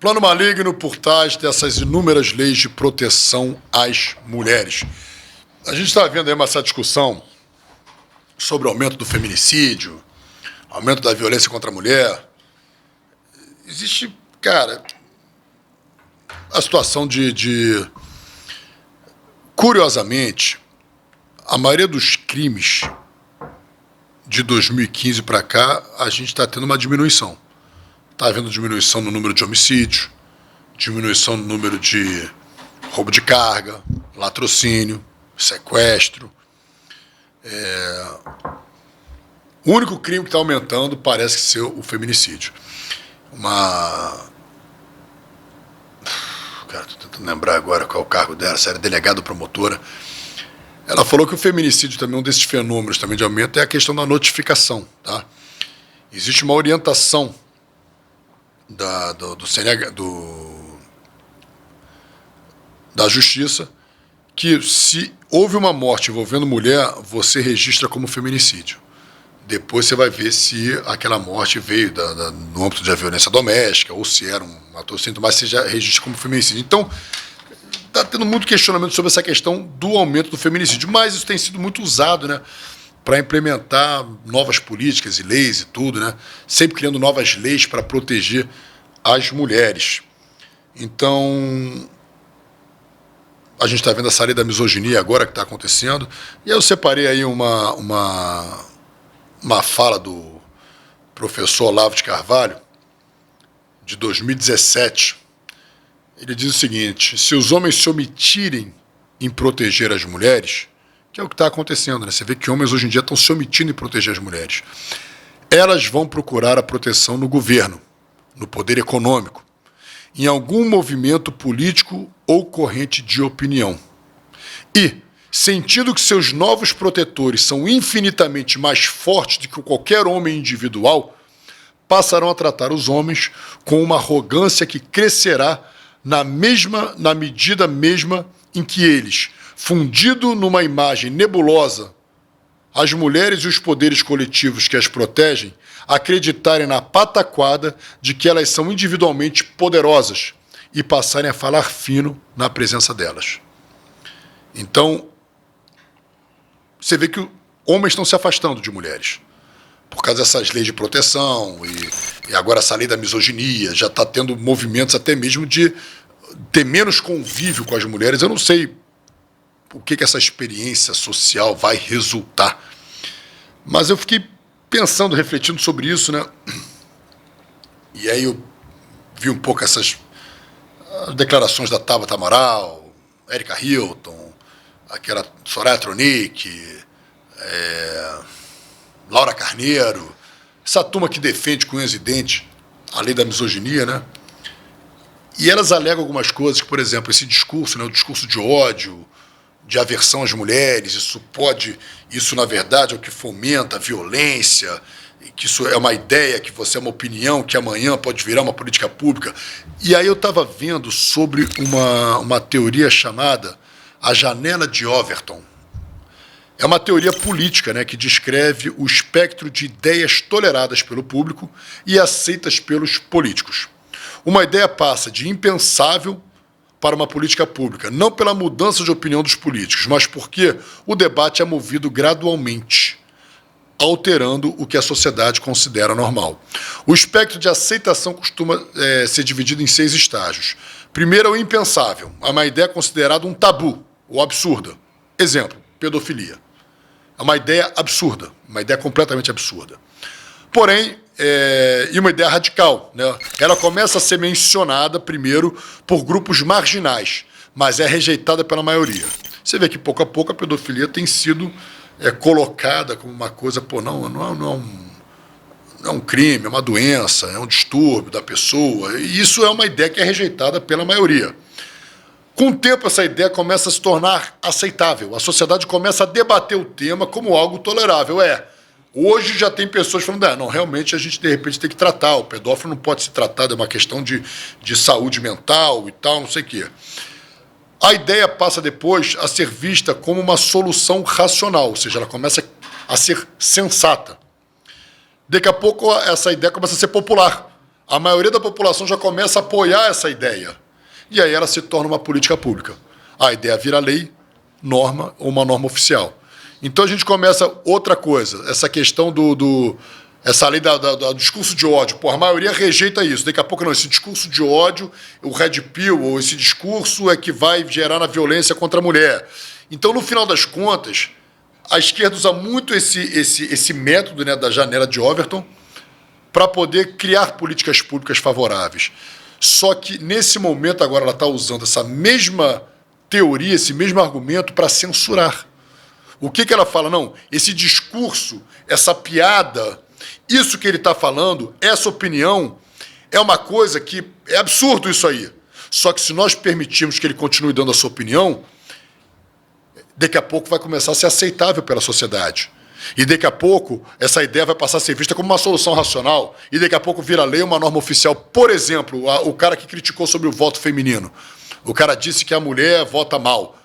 Plano maligno por trás dessas inúmeras leis de proteção às mulheres. A gente está vendo aí essa discussão sobre o aumento do feminicídio, aumento da violência contra a mulher. Existe, cara, a situação de... Curiosamente, a maioria dos crimes de 2015 para cá, a gente está tendo uma diminuição. Está havendo diminuição no número de homicídios, diminuição no número de roubo de carga, latrocínio, sequestro. O único crime que está aumentando parece ser o feminicídio. Cara, estou tentando lembrar agora qual é o cargo dela, se era delegada ou promotora. Ela falou que o feminicídio também, um desses fenômenos também de aumento, é a questão da notificação. Tá? Existe uma orientação do CNH, da Justiça, que se houve uma morte envolvendo mulher, você registra como feminicídio. Depois você vai ver se aquela morte veio no âmbito da violência doméstica, ou se era um latrocínio, mas você já registra como feminicídio. Então, está tendo muito questionamento sobre essa questão do aumento do feminicídio, mas isso tem sido muito usado, né, para implementar novas políticas e leis e tudo, né, sempre criando novas leis para proteger as mulheres. Então, a gente está vendo essa lei da misoginia agora que está acontecendo, e eu separei aí uma fala do professor Olavo de Carvalho, de 2017. Ele diz o seguinte: se os homens se omitirem em proteger as mulheres, que é o que está acontecendo, né? Você vê que homens hoje em dia estão se omitindo em proteger as mulheres. Elas vão procurar a proteção no governo, no poder econômico, em algum movimento político ou corrente de opinião. E, sentindo que seus novos protetores são infinitamente mais fortes do que qualquer homem individual, passarão a tratar os homens com uma arrogância que crescerá na medida mesma em que eles, fundido numa imagem nebulosa, as mulheres e os poderes coletivos que as protegem, acreditarem na pataquada de que elas são individualmente poderosas e passarem a falar fino na presença delas. Então, você vê que homens estão se afastando de mulheres por causa dessas leis de proteção e agora essa lei da misoginia, já está tendo movimentos até mesmo de ter menos convívio com as mulheres. Eu não sei o que essa experiência social vai resultar, mas eu fiquei pensando, refletindo sobre isso, né? E aí eu vi um pouco essas declarações da Tabata Amaral, Érica Hilton, aquela Soraya Tronic, Laura Carneiro, essa turma que defende com unhas e dentes a lei da misoginia, né? E elas alegam algumas coisas, que, por exemplo, esse discurso, né, o discurso de ódio, de aversão às mulheres, isso na verdade é o que fomenta a violência, que isso é uma ideia, que você é uma opinião, que amanhã pode virar uma política pública. E aí eu estava vendo sobre uma teoria chamada a janela de Overton. É uma teoria política, né, que descreve o espectro de ideias toleradas pelo público e aceitas pelos políticos. Uma ideia passa de impensável para uma política pública, não pela mudança de opinião dos políticos, mas porque o debate é movido gradualmente, alterando o que a sociedade considera normal. O espectro de aceitação costuma ser dividido em 6 estágios. Primeiro é o impensável, é uma ideia considerada um tabu ou absurda. Exemplo, pedofilia. É uma ideia absurda, uma ideia completamente absurda. Porém, e uma ideia radical, né? Ela começa a ser mencionada primeiro por grupos marginais, mas é rejeitada pela maioria. Você vê que pouco a pouco a pedofilia tem sido colocada como uma coisa, não é um crime, é uma doença, é um distúrbio da pessoa. E isso é uma ideia que é rejeitada pela maioria. Com o tempo, essa ideia começa a se tornar aceitável. A sociedade começa a debater o tema como algo tolerável. Hoje já tem pessoas falando, não, realmente a gente de repente tem que tratar, o pedófilo não pode ser tratado, é uma questão de saúde mental e tal, não sei o quê. A ideia passa depois a ser vista como uma solução racional, ou seja, ela começa a ser sensata. Daqui a pouco essa ideia começa a ser popular. a maioria da população já começa a apoiar essa ideia. E aí ela se torna uma política pública. A ideia vira lei, norma ou uma norma oficial. Então a gente começa outra coisa, essa questão essa lei do discurso de ódio. Pô, a maioria rejeita isso. Daqui a pouco não, esse discurso de ódio, o red pill, ou esse discurso é que vai gerar na violência contra a mulher. Então, no final das contas, a esquerda usa muito esse método, né, da janela de Overton para poder criar políticas públicas favoráveis. Só que, nesse momento, agora ela está usando essa mesma teoria, esse mesmo argumento para censurar. O que ela fala? Não, esse discurso, essa piada, isso que ele está falando, essa opinião, é uma coisa que é absurdo isso aí. Só que se nós permitirmos que ele continue dando a sua opinião, daqui a pouco vai começar a ser aceitável pela sociedade. E daqui a pouco essa ideia vai passar a ser vista como uma solução racional. E daqui a pouco vira lei, uma norma oficial. Por exemplo, o cara que criticou sobre o voto feminino. O cara disse que a mulher vota mal.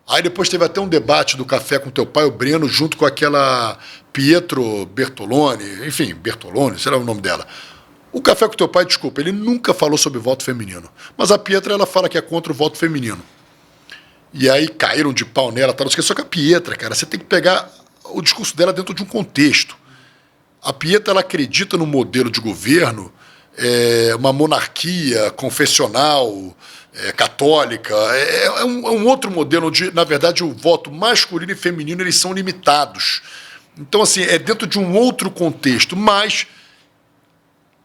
Aí depois teve até um debate do Café com Teu Pai, o Breno, junto com aquela Pietro Bertolone, enfim, Bertolone, será o nome dela. O Café com Teu Pai, desculpa, ele nunca falou sobre voto feminino. Mas a Pietra, ela fala que é contra o voto feminino. E aí caíram de pau nela, tal. Só que a Pietra, cara, você tem que pegar o discurso dela dentro de um contexto. A Pietra, ela acredita no modelo de governo, uma monarquia confessional, católica, é um outro modelo onde, na verdade, o voto masculino e feminino eles são limitados. Então, assim, é dentro de um outro contexto, mas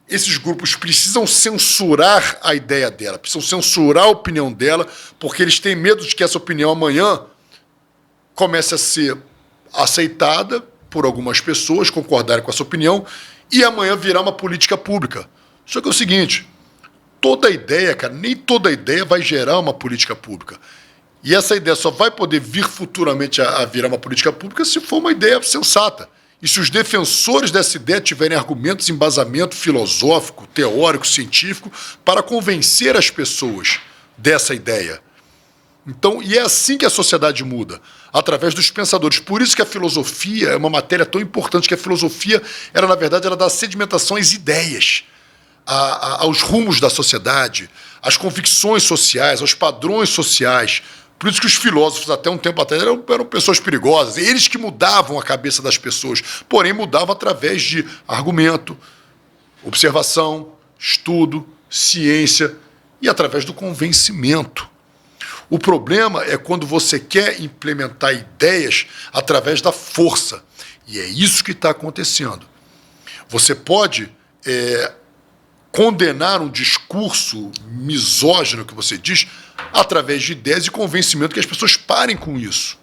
esses grupos precisam censurar a ideia dela, precisam censurar a opinião dela, porque eles têm medo de que essa opinião amanhã comece a ser aceitada por algumas pessoas, concordarem com essa opinião, e amanhã virar uma política pública. Só que é o seguinte, toda ideia, cara, nem toda ideia vai gerar uma política pública. E essa ideia só vai poder vir futuramente a virar uma política pública se for uma ideia sensata. E se os defensores dessa ideia tiverem argumentos, embasamento filosófico, teórico, científico, para convencer as pessoas dessa ideia. Então, e é assim que a sociedade muda, através dos pensadores. Por isso que a filosofia é uma matéria tão importante, que a filosofia, ela, na verdade, ela dá sedimentação às ideias, aos rumos da sociedade, às convicções sociais, aos padrões sociais. Por isso que os filósofos, até um tempo atrás, eram pessoas perigosas. Eles que mudavam a cabeça das pessoas, porém mudavam através de argumento, observação, estudo, ciência e através do convencimento. O problema é quando você quer implementar ideias através da força. E é isso que está acontecendo. Você pode condenar um discurso misógino, que você diz, através de ideias e convencimento, que as pessoas parem com isso.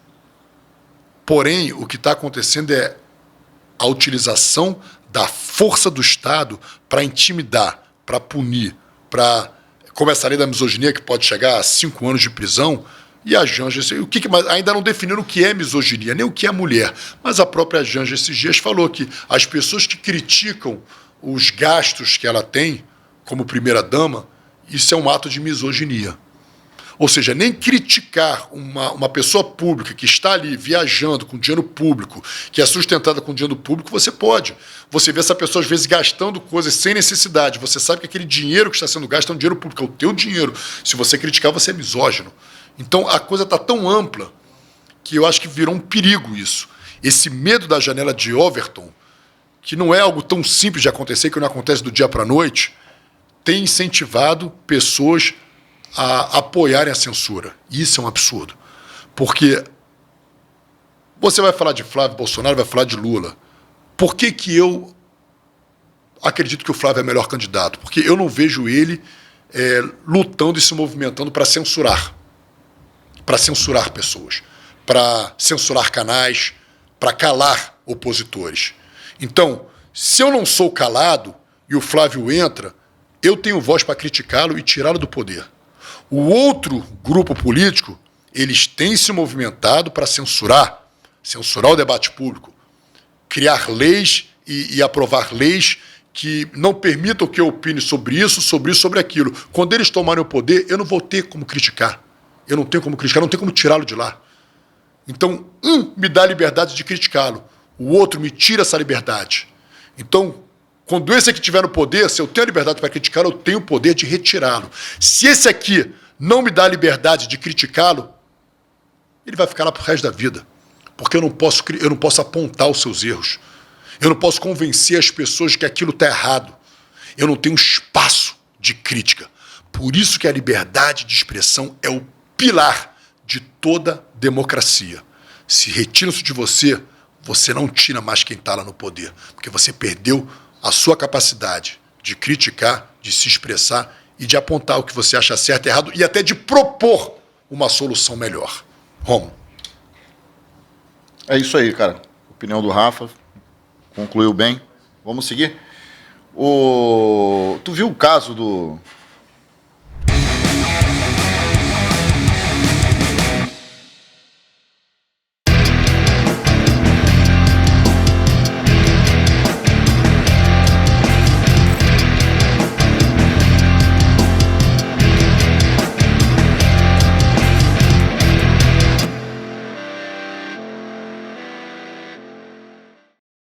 Porém, o que está acontecendo é a utilização da força do Estado para intimidar, para punir, para... Como essa lei da misoginia, que pode chegar a 5 anos de prisão, e a Janja, ainda não definiram o que é misoginia, nem o que é mulher. Mas a própria Janja, esses dias, falou que as pessoas que criticam os gastos que ela tem como primeira-dama, isso é um ato de misoginia. Ou seja, nem criticar uma pessoa pública que está ali viajando com dinheiro público, que é sustentada com dinheiro público, você pode. Você vê essa pessoa, às vezes, gastando coisas sem necessidade. Você sabe que aquele dinheiro que está sendo gasto é um dinheiro público, é o teu dinheiro. Se você criticar, você é misógino. Então, a coisa está tão ampla que eu acho que virou um perigo isso. Esse medo da janela de Overton, que não é algo tão simples de acontecer, que não acontece do dia para a noite, tem incentivado pessoas a apoiarem a censura. E isso é um absurdo. Porque você vai falar de Flávio Bolsonaro, vai falar de Lula. Por que que eu acredito que o Flávio é o melhor candidato? Porque eu não vejo ele lutando e se movimentando para censurar pessoas, para censurar canais, para calar opositores. Então, se eu não sou calado e o Flávio entra, eu tenho voz para criticá-lo e tirá-lo do poder. O outro grupo político, eles têm se movimentado para censurar o debate público, criar leis e aprovar leis que não permitam que eu opine sobre isso, sobre aquilo. Quando eles tomarem o poder, eu não vou ter como criticar. Eu não tenho como criticar, não tenho como tirá-lo de lá. Então, um me dá a liberdade de criticá-lo, o outro me tira essa liberdade. Então, Quando esse aqui estiver no poder, se eu tenho a liberdade para criticá-lo, eu tenho o poder de retirá-lo. Se esse aqui não me dá a liberdade de criticá-lo, ele vai ficar lá pro resto da vida. Porque eu não posso apontar os seus erros. Eu não posso convencer as pessoas de que aquilo está errado. Eu não tenho espaço de crítica. Por isso que a liberdade de expressão é o pilar de toda democracia. Se retiram isso de você, você não tira mais quem está lá no poder. Porque você perdeu a sua capacidade de criticar, de se expressar e de apontar o que você acha certo e errado e até de propor uma solução melhor. Romo. É isso aí, cara. Opinião do Rafa. Concluiu bem. Vamos seguir? Tu viu o caso do